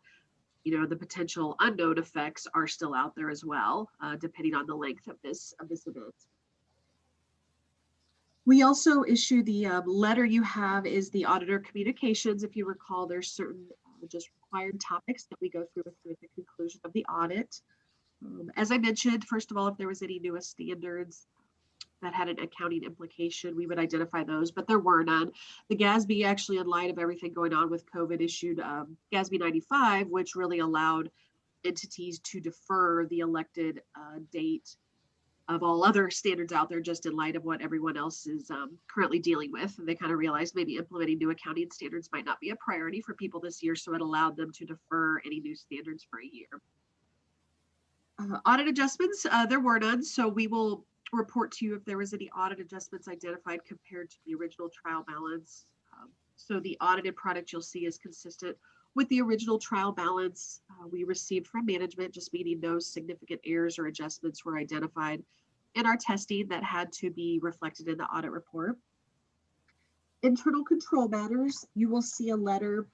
the potential unknown effects are still out there as well, depending on the length of this event. We also issue the letter you have is the auditor communications. If you recall, there's certain just required topics that we go through at the conclusion of the audit. As I mentioned, first of all, if there was any newest standards that had an accounting implication, we would identify those, but there were none. The GASB actually, in light of everything going on with COVID, issued GASB 95, which really allowed entities to defer the elected date of all other standards out there, just in light of what everyone else is currently dealing with. And they kind of realized maybe implementing new accounting standards might not be a priority for people this year, so it allowed them to defer any new standards for a year. Audit adjustments, there were none, so we will report to you if there was any audit adjustments identified compared to the original trial balance. So the audited product you'll see is consistent with the original trial balance we received from management, just meaning no significant errors or adjustments were identified in our testing that had to be reflected in the audit report. Internal control matters, you will see a letter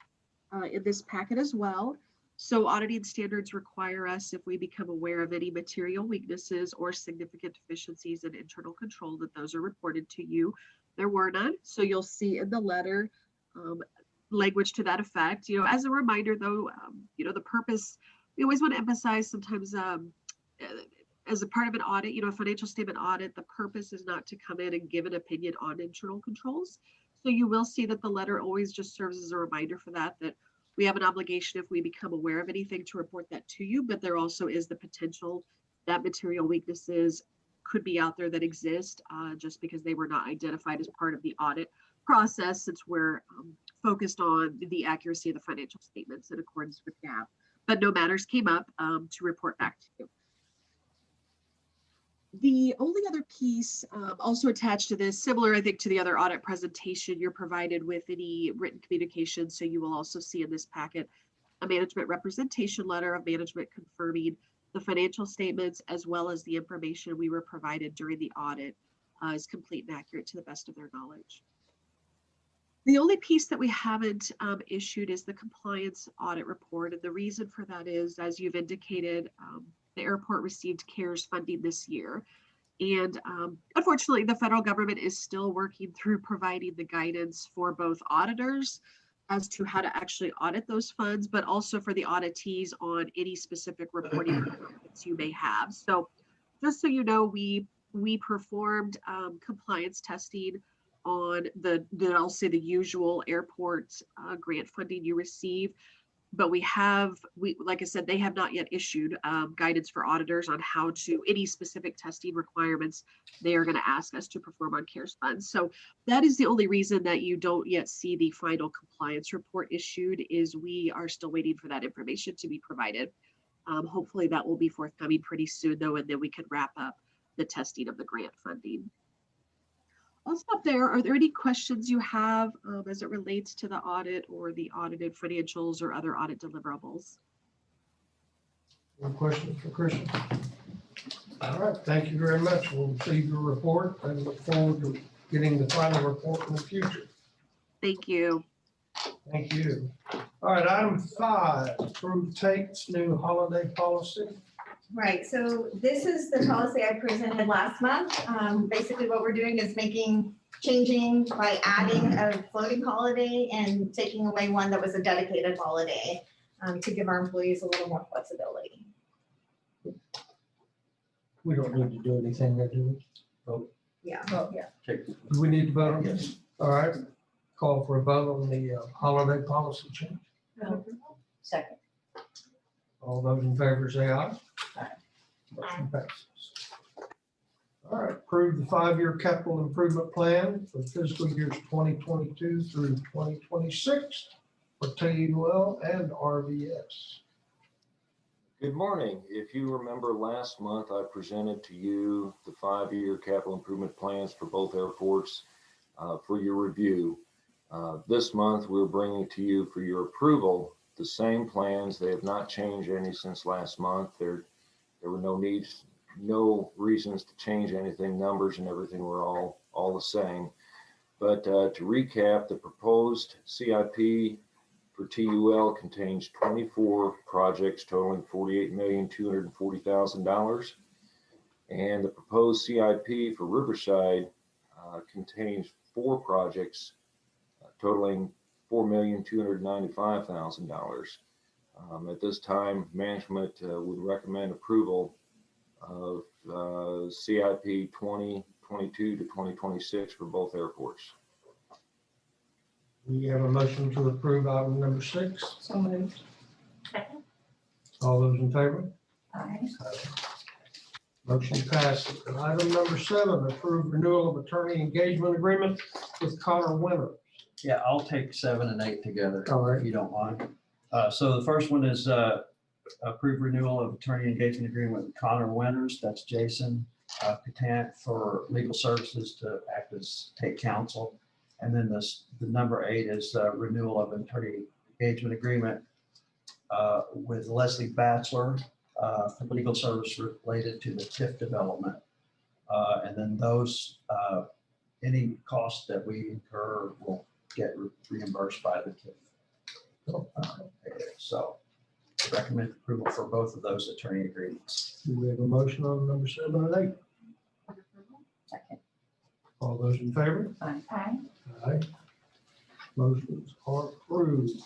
in this packet as well. So auditing standards require us, if we become aware of any material weaknesses or significant deficiencies in internal control, that those are reported to you. There were none. So you'll see in the letter language to that effect. As a reminder though, the purpose, we always want to emphasize sometimes as a part of an audit, a financial statement audit, the purpose is not to come in and give an opinion on internal controls. So you will see that the letter always just serves as a reminder for that we have an obligation, if we become aware of anything, to report that to you, but there also is the potential that material weaknesses could be out there that exist just because they were not identified as part of the audit process, since we're focused on the accuracy of the financial statements in accordance with GAAP. But no matters came up to report back to you. The only other piece also attached to this, similar, I think, to the other audit presentation, you're provided with any written communication. So you will also see in this packet a management representation letter of management confirming the financial statements, as well as the information we were provided during the audit is complete and accurate to the best of their knowledge. The only piece that we haven't issued is the compliance audit report. And the reason for that is, as you've indicated, the airport received CARES funding this year. And unfortunately, the federal government is still working through providing the guidance for both auditors as to how to actually audit those funds, but also for the auditees on any specific reporting requirements you may have. So just so you know, we performed compliance testing on I'll say the usual airport grant funding you receive. But like I said, they have not yet issued guidance for auditors on how to, any specific testing requirements they are going to ask us to perform on CARES funds. So that is the only reason that you don't yet see the final compliance report issued, is we are still waiting for that information to be provided. Hopefully that will be forthcoming pretty soon though, and then we can wrap up the testing of the grant funding. I'll stop there. Are there any questions you have as it relates to the audit or the audited financials or other audit deliverables? Any questions for Christian? All right, thank you very much. We'll receive your report and look forward to getting the final report in the future. Thank you. Thank you. All right, item 5, approve TAIT's new holiday policy. Right, so this is the policy I presented last month. Basically what we're doing is changing by adding a floating holiday and taking away one that was a dedicated holiday to give our employees a little more flexibility. We don't need to do anything there, do we? Vote. Yeah. Do we need to vote on this? All right, call for a vote on the holiday policy change. Second. All those in favor say aye. Motion passes. All right, approve the 5-year capital improvement plan for fiscal years 2022 through 2026 for TAIT and RVS. Good morning. If you remember last month, I presented to you the 5-year capital improvement plans for both airports for your review. This month, we're bringing to you for your approval the same plans. They have not changed any since last month. There were no reasons to change anything. Numbers and everything were all the same. But to recap, the proposed CIP for TUL contains 24 projects totaling $48,240,000. And the proposed CIP for Riverside contains 4 projects totaling $4,295,000. At this time, management would recommend approval of CIP 2022 to 2026 for both airports. We have a motion to approve item number 6. So moved. Second. All those in favor? Aye. Motion passes. And item number 7, approve renewal of attorney engagement agreement with Connor Winter. Yeah, I'll take 7 and 8 together, All right. if you don't mind. So the first one is approve renewal of attorney engagement agreement with Connor Winters. That's Jason Patant for legal services to act as TAIT counsel. And then the number 8 is renewal of attorney engagement agreement with Leslie Batchelor for legal service related to the TIF development. And then those, any costs that we incur will get reimbursed by the TIF. So recommend approval for both of those attorney agreements. Do we have a motion on number 7 and 8? Second. All those in favor? Aye. Aye. Motions are approved.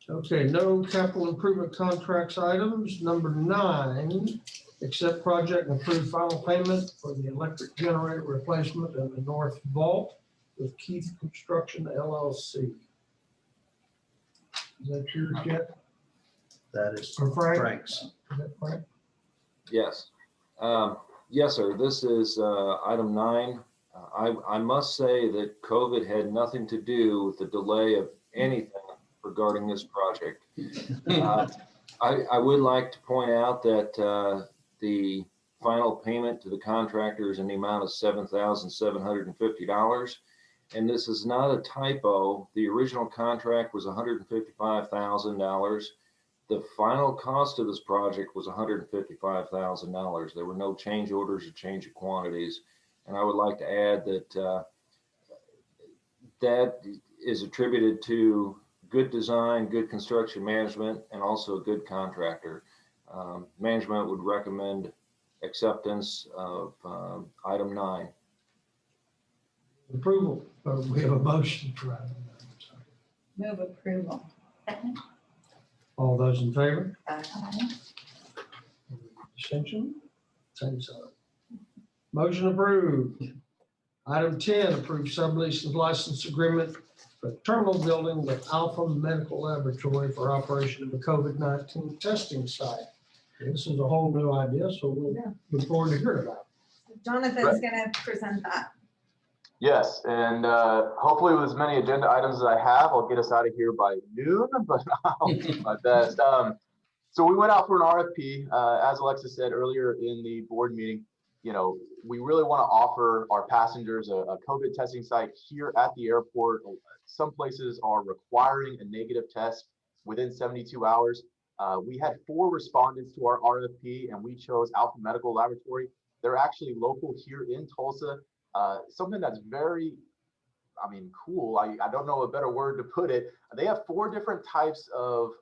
Okay, no capital improvement contracts items. Number 9, accept project and approve final payment for the electric generator replacement in the North Vault with Keith Construction LLC. Is that yours yet? That is Or Frank? Frank's. Is that Frank? Yes. Yes, sir. This is item 9. I must say that COVID had nothing to do with the delay of anything regarding this project. I would like to point out that the final payment to the contractor is in the amount of $7,750. And this is not a typo. The original contract was $155,000. The final cost of this project was $155,000. There were no change orders or change of quantities. And I would like to add that that is attributed to good design, good construction management, and also a good contractor. Management would recommend acceptance of item 9. Approval. We have a motion for item 9. Move approval. Second. All those in favor? Aye. Dissension? Same sign. Motion approved. Item 10, approve sublease and license agreement for terminal building with Alpha Medical Laboratory for operation of the COVID-19 testing site. This is a whole new idea, so we'll look forward to hearing about it. Jonathan's gonna present that. Yes, and hopefully with as many agenda items as I have, I'll get us out of here by noon, but I'll do my best. So we went out for an RFP, as Alexa said earlier in the board meeting. You know, we really want to offer our passengers a COVID testing site here at the airport. Some places are requiring a negative test within 72 hours. We had 4 respondents to our RFP, and we chose Alpha Medical Laboratory. They're actually local here in Tulsa. Something that's very, cool. I don't know a better word to put it. They have 4 different types of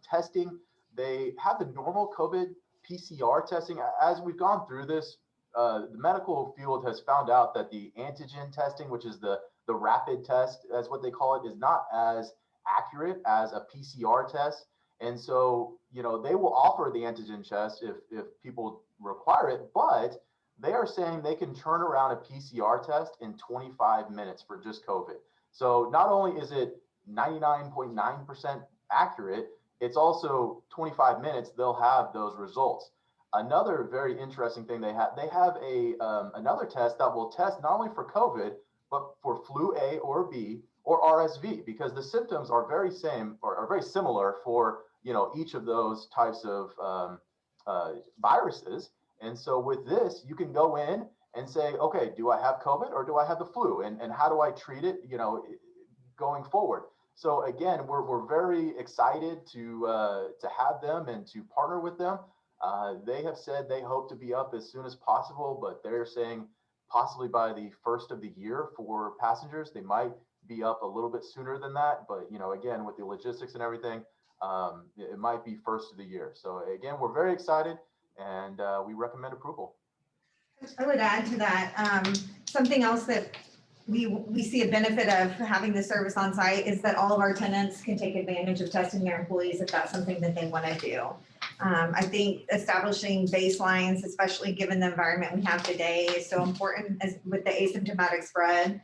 testing. They have the normal COVID PCR testing. As we've gone through this, the medical field has found out that the antigen testing, which is the rapid test, that's what they call it, is not as accurate as a PCR test. And so, you know, they will offer the antigen test if people require it, but they are saying they can turn around a PCR test in 25 minutes for just COVID. So not only is it 99.9% accurate, it's also 25 minutes, they'll have those results. Another very interesting thing they have another test that will test not only for COVID, but for flu A or B or RSV, because the symptoms are very similar for, you know, each of those types of viruses. And so with this, you can go in and say, okay, do I have COVID or do I have the flu? And how do I treat it, you know, going forward? So again, we're very excited to have them and to partner with them. They have said they hope to be up as soon as possible, but they're saying possibly by the first of the year for passengers. They might be up a little bit sooner than that, but again, with the logistics and everything, it might be first of the year. So again, we're very excited and we recommend approval. I would add to that, something else that we see a benefit of having the service on site is that all of our tenants can take advantage of testing their employees if that's something that they want to do. I think establishing baselines, especially given the environment we have today, is so important as with the asymptomatic spread.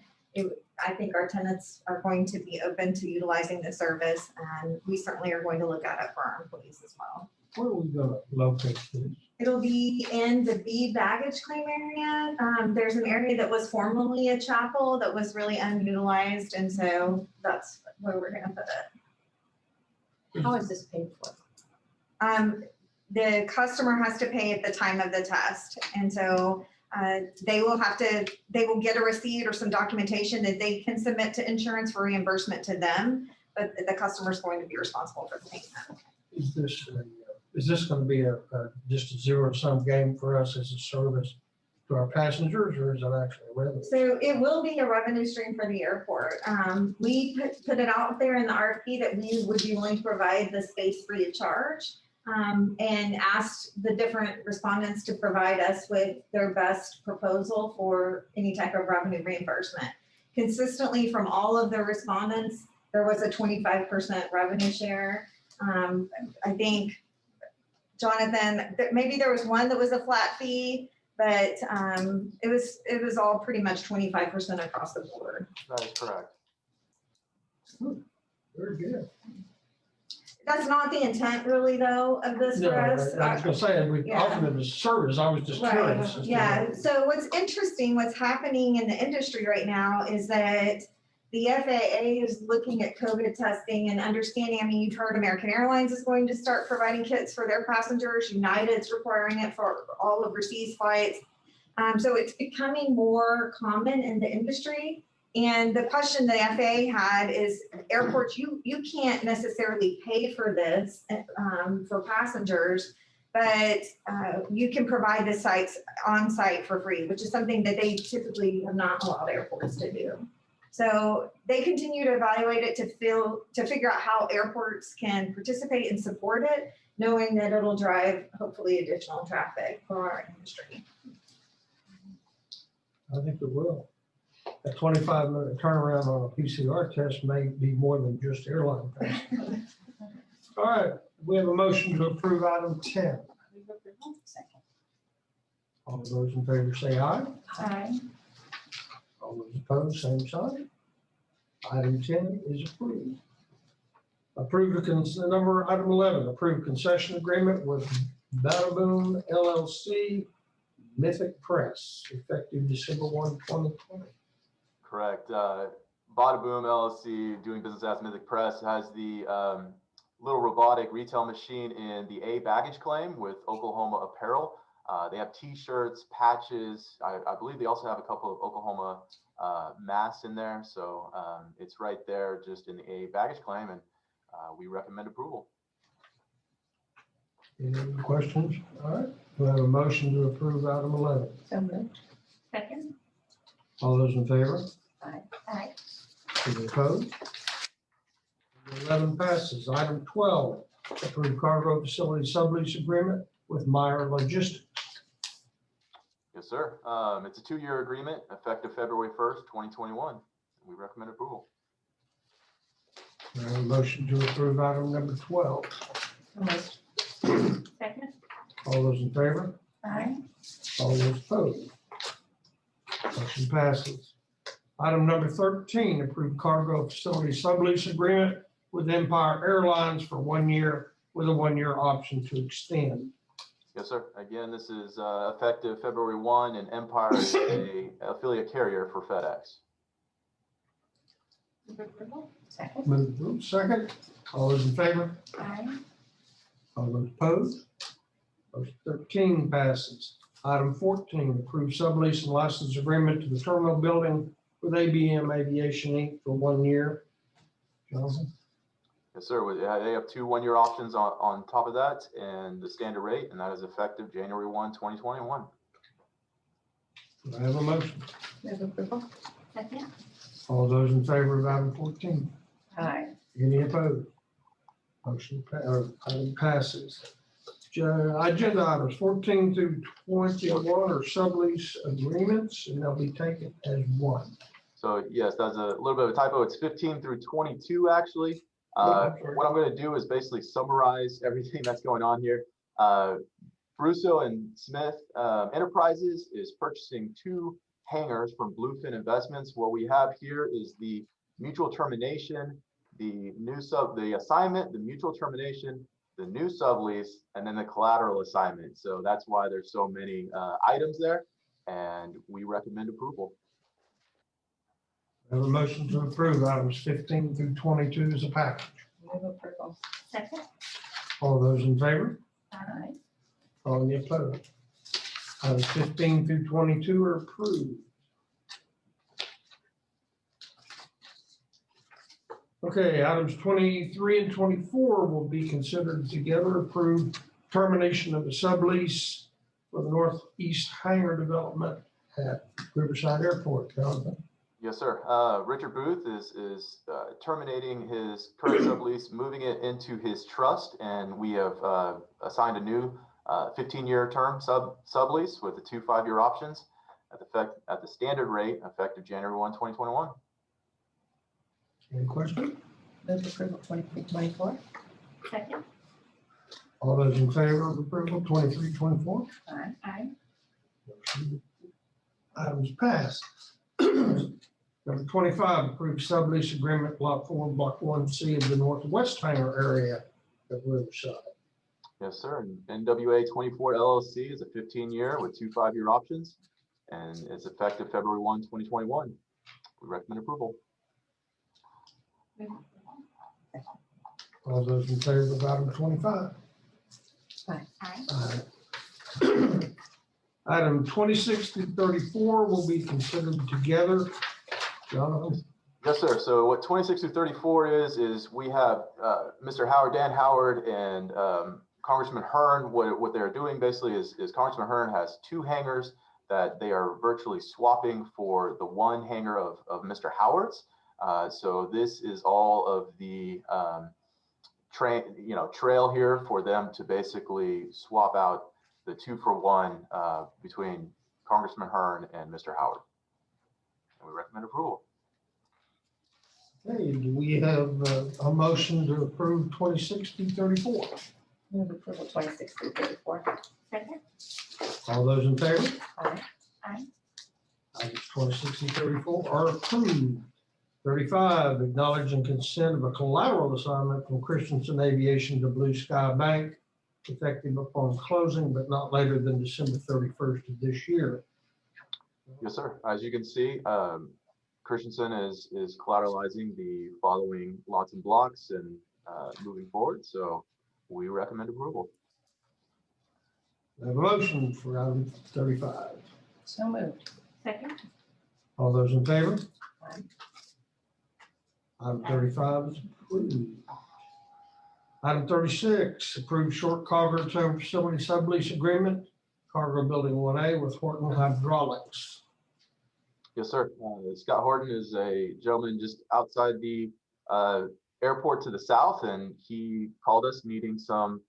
I think our tenants are going to be open to utilizing the service, and we certainly are going to look at it for our employees as well. Where are we gonna locate this? It'll be in the B baggage claim area. There's an area that was formerly a chapel that was really unutilized, and so that's where we're gonna put it. How is this paid for? The customer has to pay at the time of the test, and so they will get a receipt or some documentation that they can submit to insurance for reimbursement to them, but the customer is going to be responsible for paying that. Is this going to be just a zero-sum game for us as a service to our passengers, or is it actually a revenue? So it will be a revenue stream for the airport. We put it out there in the RFP that we would be willing to provide the space free of charge, and asked the different respondents to provide us with their best proposal for any type of revenue reimbursement. Consistently from all of the respondents, there was a 25% revenue share. I think, Jonathan, maybe there was one that was a flat fee, but it was all pretty much 25% across the board. That is correct. Very good. That's not the intent really though of this No, for us. I was gonna say, we Yeah. offered it as a service, I was just curious. as to Yeah, so what's interesting, what's happening in the industry right now is that the FAA is looking at COVID testing and understanding. I mean, you've heard American Airlines is going to start providing kits for their passengers. United's requiring it for all overseas flights. So it's becoming more common in the industry. And the question the FAA had is, airports, you can't necessarily pay for this for passengers, but you can provide the sites on site for free, which is something that they typically have not allowed airports to do. So they continue to evaluate it to figure out how airports can participate and support it, knowing that it'll drive hopefully additional traffic for our industry. I think it will. A 25-minute turnaround on a PCR test may be more than just airline tests. All right, we have a motion to approve item 10. All those in favor say aye. Aye. All those opposed, same sign. Item 10 is approved. Item 11, approved concession agreement with Badaboom LLC, Mythic Press, effective December 1, 2020. Correct. Badaboom LLC, doing business as Mythic Press, has the little robotic retail machine in the A baggage claim with Oklahoma Apparel. They have T-shirts, patches. I believe they also have a couple of Oklahoma masks in there. So it's right there just in the A baggage claim, and we recommend approval. Any questions? All right, we have a motion to approve item 11. So moved. Second? All those in favor? Aye. Any opposed? 11 passes. Item 12, approved cargo facility sublease agreement with Meyer Logistics. Yes, sir. It's a 2-year agreement effective February 1st, 2021. We recommend approval. We have a motion to approve item number 12. Second? All those in favor? Aye. All those opposed? Motion passes. Item number 13, approved cargo facility sublease agreement with Empire Airlines for 1 year with a 1-year option to extend. Yes, sir. Again, this is effective February 1, and Empire is a affiliate carrier for FedEx. Move approval? Second. Move second. All those in favor? Aye. All those opposed? Motion 13 passes. Item 14, approved sublease and license agreement to the terminal building with ABM Aviation Inc. for 1 year. Jonathan? Yes, sir. They have 2 1-year options on top of that, and the standard rate, and that is effective January 1, 2021. Do I have a motion? Move approval. Second? All those in favor of item 14? Aye. Any opposed? Item passes. Agenda items 14 through 21 are sublease agreements, and they'll be taken as one. So yes, that's a little bit of a typo. It's 15 through 22, actually. What I'm going to do is basically summarize everything that's going on here. Russo and Smith Enterprises is purchasing 2 hangars from Bluefin Investments. What we have here is the mutual termination, the assignment, the mutual termination, the new sublease, and then the collateral assignment. So that's why there's so many items there, and we recommend approval. I have a motion to approve items 15 through 22 as a package. Move approval. Second. All those in favor? Aye. All any opposed? Items 15 through 22 are approved. Okay, items 23 and 24 will be considered together. Approved termination of the sublease for the northeast hangar development at Riverside Airport. Jonathan? Yes, sir. Richard Booth is terminating his current sublease, moving it into his trust, and we have assigned a new 15-year term sublease with the 2 5-year options at the standard rate effective January 1, 2021. Any questions? Move approval 23-24. Second. All those in favor of approval 23, 24? Aye. Items passed. Number 25, approved sublease agreement block 4, block 1C of the northwest hangar area of Riverside. Yes, sir. And NWA 24 LLC is a 15-year with 2 5-year options, and it's effective February 1, 2021. We recommend approval. All those in favor of item 25? Aye. Item 26 to 34 will be considered together. Jonathan? Yes, sir. So what 26 through 34 is we have Mr. Howard, Dan Howard, and Congressman Hearn. What they're doing basically is Congressman Hearn has 2 hangars that they are virtually swapping for the 1 hangar of Mr. Howard's. So this is all of the trail here for them to basically swap out the 2-for-1 between Congressman Hearn and Mr. Howard. And we recommend approval. Okay, do we have a motion to approve 26 to 34? Move approval 26 through 34. Second. All those in favor? Aye. Items 26 and 34 are approved. 35, acknowledge and consent of a collateral assignment from Christensen Aviation to Blue Sky Bank, effective upon closing, but not later than December 31st of this year. Yes, sir. As you can see, Christensen is collateralizing the following lots and blocks and moving forward. So we recommend approval. I have a motion for item 35. So moved. Second. All those in favor? Aye. Item 35 is approved. Item 36, approved short cargo term facility sublease agreement, cargo building 1A with Horton Hydraulics. Yes, sir. Scott Horton is a gentleman just outside the airport to the south, and he called us needing some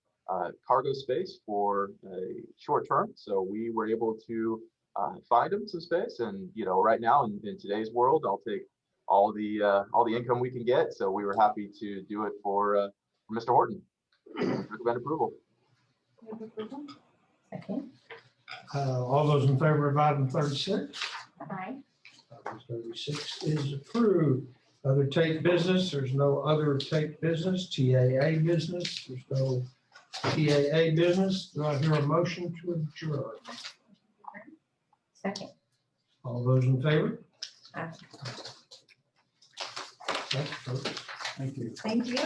cargo space for a short term. So we were able to find him some space, and right now in today's world, I'll take all the income we can get. So we were happy to do it for Mr. Horton. Recommend approval. Move approval. Second. All those in favor of item 36? Aye. Item 36 is approved. Other TAIT business, there's no other TAIT business. TAA business, there's no TAA business. Do I hear a motion to adjourn? Second. All those in favor? Aye. Thank you. Thank you.